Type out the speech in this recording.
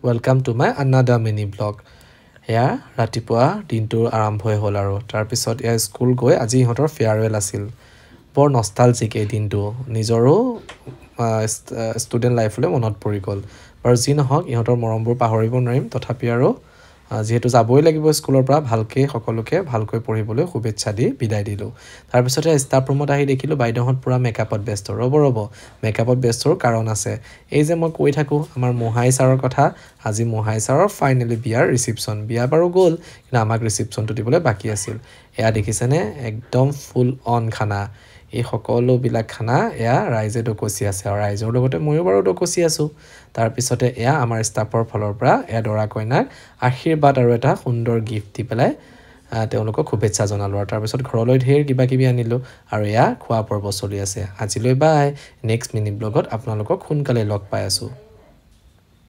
Welcome to my another mini vlog. এয়া ৰাতিপুৱা দিনটোৰ আৰম্ভই হ'ল আৰু তাৰপিছত এয়া স্কুল গৈ আজি ইহঁতৰ ফেয়াৰৱেল আছিল বৰ নষ্টালজিক এই দিনটো নিজৰো ষ্টুডেণ্ট লাইফলৈ মনত পৰি গ'ল বাৰু যি নহওক ইহঁতৰ মৰমবোৰ পাহৰিব নোৱাৰিম তথাপি আৰু যেহেতু যাবই লাগিব স্কুলৰ পৰা ভালকৈ সকলোকে ভালকৈ পঢ়িবলৈ শুভেচ্ছা দি বিদায় দিলোঁ তাৰপিছতে ষ্টাফ ৰুমত আহি দেখিলোঁ বাইদেউহঁত পূৰা মেকআপত ব্যস্ত ৰ'ব মেকআপত ব্যস্তৰ কাৰণ আছে এই যে মই কৈ থাকোঁ আমাৰ মোহাই ছাৰৰ কথা আজি মোহাই ছাৰৰ ফাইনেলি বিয়াৰ ৰিচিপশ্যন বিয়া বাৰু গ'ল কিন্তু আমাক ৰিচিপশ্যনটো দিবলৈ বাকী আছিল এয়া দেখিছেনে একদম ফুল অন খানা এই সকলোবিলাক খানা এয়া ৰাইজে ডকচি আছে আৰু ৰাইজৰ লগতে ময়ো বাৰু ডকচি আছোঁ তাৰপিছতে এয়া আমাৰ ষ্টাফৰ ফালৰ পৰা এয়া দৰা কইনাক আশীৰ্বাদ আৰু এটা সুন্দৰ গিফ্ট দি পেলাই তেওঁলোকক শুভেচ্ছা জনালোঁ আৰু তাৰপিছত ঘৰলৈ ঢেৰ কিবাকিবি আনিলোঁ আৰু এয়া খোৱা পৰ্ব চলি আছে আজিলৈ বাই নেক্সট মিনি ব্লগত আপোনালোকক সোনকালে লগ পাই আছোঁ